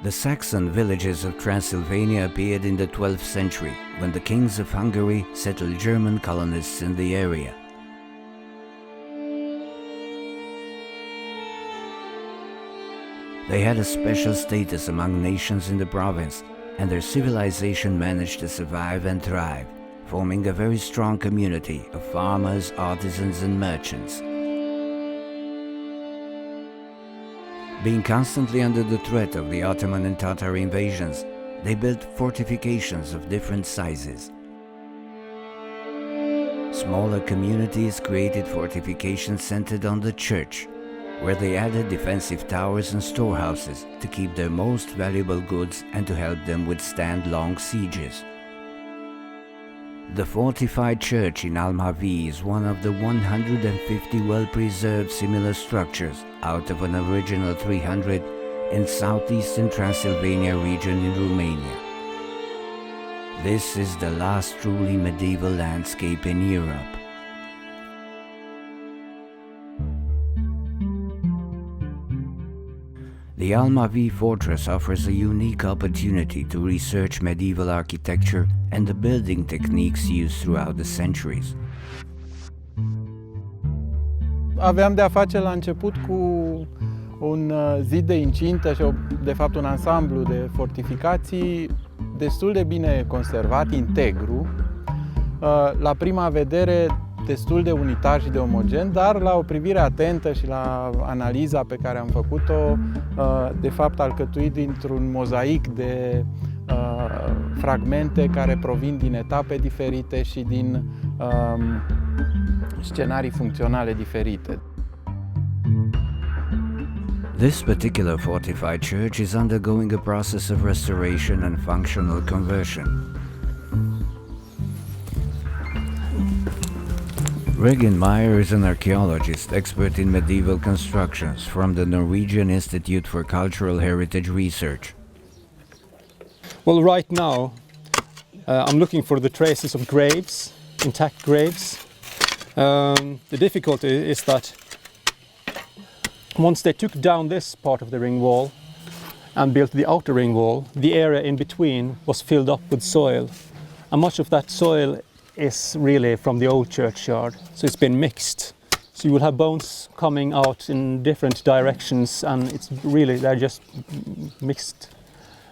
The Saxon villages of Transylvania appeared in the 12th century, when the kings of Hungary settled German colonists in the area. They had a special status among nations in the province, and their civilization managed to survive and thrive, forming a very strong community of farmers, artisans, and merchants. Being constantly under the threat of the Ottoman and Tatar invasions, they built fortifications of different sizes. Smaller communities created fortifications centered on the church, where they added defensive towers and storehouses to keep their most valuable goods and to help them withstand long sieges. The fortified church in Alma Vii is one of the 150 well-preserved similar structures out of an original 300 in southeastern Transylvania region in Romania. This is the last truly medieval landscape in Europe. The Alma Vii fortress offers a unique opportunity to research medieval architecture and the building techniques used throughout the centuries. Aveam de-a face la început cu un zid de incintă și de fapt un ansamblu de fortificații destul de bine conservat, integru, la prima vedere destul de unitar și de omogen, dar la o privire atentă și la analiza pe care am făcut-o, de fapt alcătuit dintr-un mozaic de fragmente care provin din etape diferite și din scenarii funcționale diferite. This particular fortified church is undergoing a process of restoration and functional conversion. Regan Meyer is an archaeologist expert in medieval constructions from the Norwegian Institute for Cultural Heritage Research. Well, right now I'm looking for the traces of graves, intact graves. The difficulty is that once they took down this part of the ring wall and built the outer ring wall, the area in between was filled up with soil, and much of that soil is really from the old churchyard, so it's been mixed. So you will have bones coming out in different directions, and it's really, they're just mixed.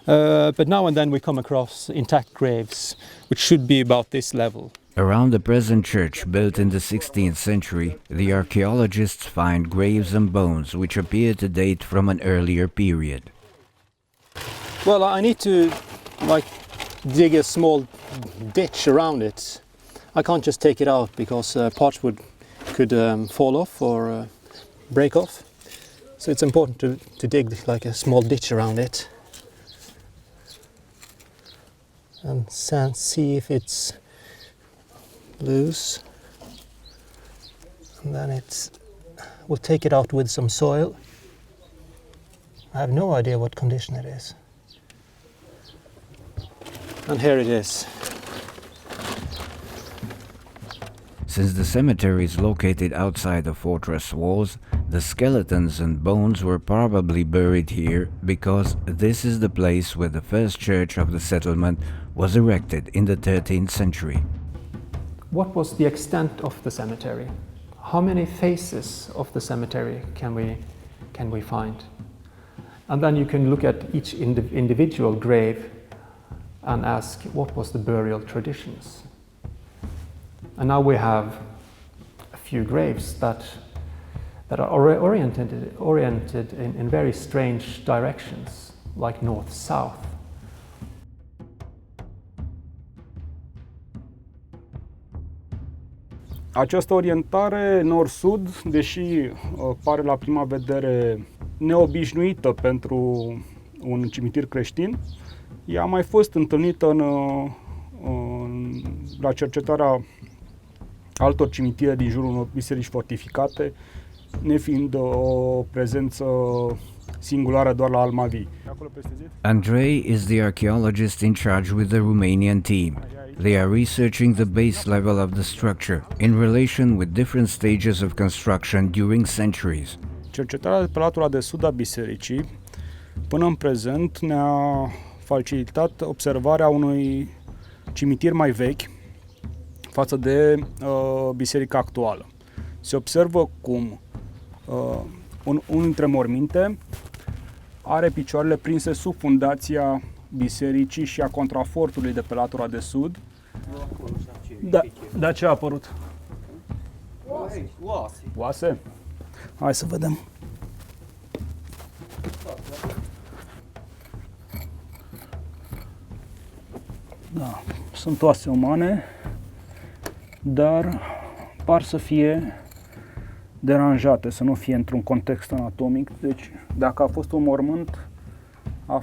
But now and then we come across intact graves, which should be about this level. Around the present church, built in the 16th century, the archaeologists find graves and bones which appear to date from an earlier period. Well, I need to dig a small ditch around it. I can't just take it out because parts could fall off or break off. So it's important to dig like a small ditch around it and see if it's loose. And then we'll take it out with some soil. I have no idea what condition it is. And here it is. Since the cemetery is located outside the fortress walls, the skeletons and bones were probably buried here because this is the place where the first church of the settlement was erected in the 13th century. What was the extent of the cemetery? How many faces of the cemetery can we find? And then you can look at each individual grave and ask what was the burial traditions. And now we have a few graves that are oriented in very strange directions, like north-south. Această orientare nord-sud, deși pare la prima vedere neobișnuită pentru un cimitir creștin, ea a mai fost întâlnită la cercetarea altor cimitire din jurul unor biserici fortificate, nefiind o prezență singulară doar la Alma Vii. Andrei is the archaeologist in charge with the Romanian team. They are researching the base level of the structure in relation with different stages of construction during centuries. Cercetarea pe latura de sud a bisericii Până în prezent ne-a facilitat observarea unui cimitir mai vechi față de biserica actuală. Se observă cum unul dintre morminte are picioarele prinse sub fundația bisericii și a contrafortului de pe latura de sud. Da, ce a apărut? Oase? Hai să vedem. Da, sunt oase umane, dar par să fie deranjate, să nu fie într-un context anatomic. Deci, dacă a fost un mormânt, a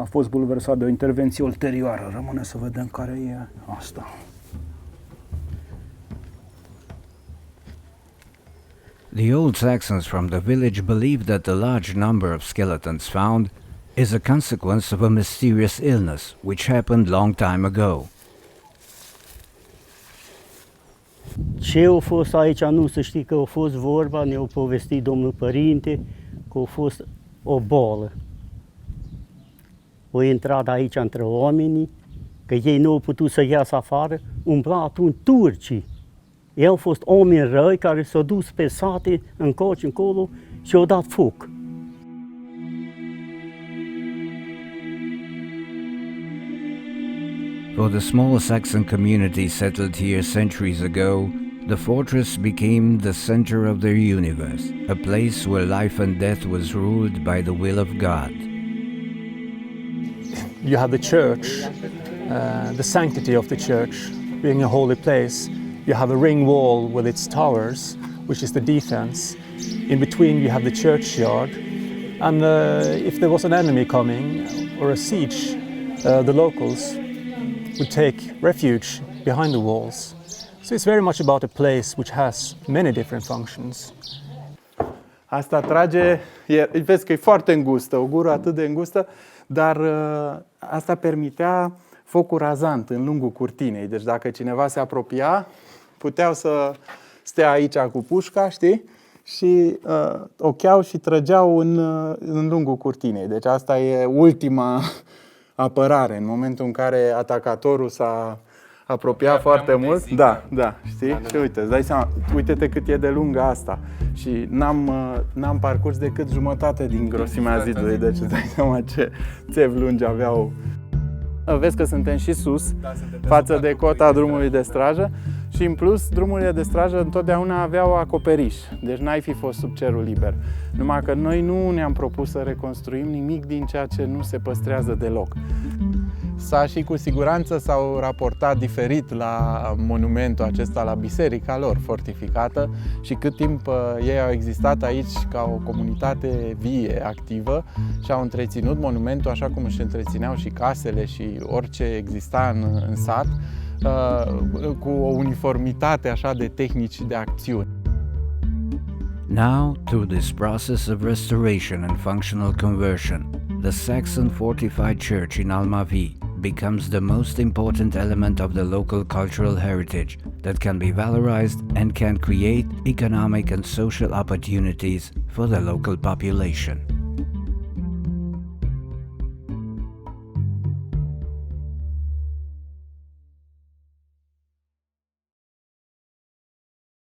fost bulversat de o intervenție ulterioară. Rămâne să vedem care e asta. The old Saxons from the village believed that the large number of skeletons found is a consequence of a mysterious illness which happened long time ago. Ce a fost aici, nu să știi că a fost vorba, ne-a povestit domnul părinte, că a fost o boală. O intrat aici între oamenii, că ei nu au putut să iasă afară, umbla atunci turcii. Ei au fost oameni răi care s-au dus pe sate, încoace, încolo și au dat foc. For the small Saxon community settled here centuries ago, the fortress became the center of their universe, a place where life and death was ruled by the will of God. You have the church, the sanctity of the church being a holy place. You have a ring wall with its towers, which is the defense. In between you have the churchyard, and if there was an enemy coming or a siege, the locals would take refuge behind the walls. So it's very much about a place which has many different functions. Asta trage, vezi că e foarte îngustă, o gură atât de îngustă, dar asta permitea focul razant în lungul curtinei. Deci dacă cineva se apropia, puteau să stea aici cu pușca, știi? Și ocheau și trăgeau în lungul curtinei. Deci asta e ultima apărare, în momentul în care atacatorul s-a apropiat foarte mult. Da, știi? Și uite, îți dai seama, uite-te cât e de lungă asta. Și n-am parcurs decât jumătate din grosimea zidului, deci îți dai seama ce țevi lungi aveau. Vezi că suntem și sus, față de cota drumului de strajă și în plus drumurile de strajă întotdeauna aveau acoperiș, deci n-ai fi fost sub cerul liber. Numai că noi nu ne-am propus să reconstruim nimic din ceea ce nu se păstrează deloc. Și cu siguranță s-au raportat diferit la monumentul acesta, la biserica lor fortificată și cât timp ei au existat aici ca o comunitate vie, activă și au întreținut monumentul așa cum își întrețineau și casele și orice exista în sat, cu o uniformitate așa de tehnici de acțiuni. Now, through this process of restoration and functional conversion, the Saxon fortified church in Alma Vii becomes the most important element of the local cultural heritage that can be valorized and can create economic and social opportunities for the local population.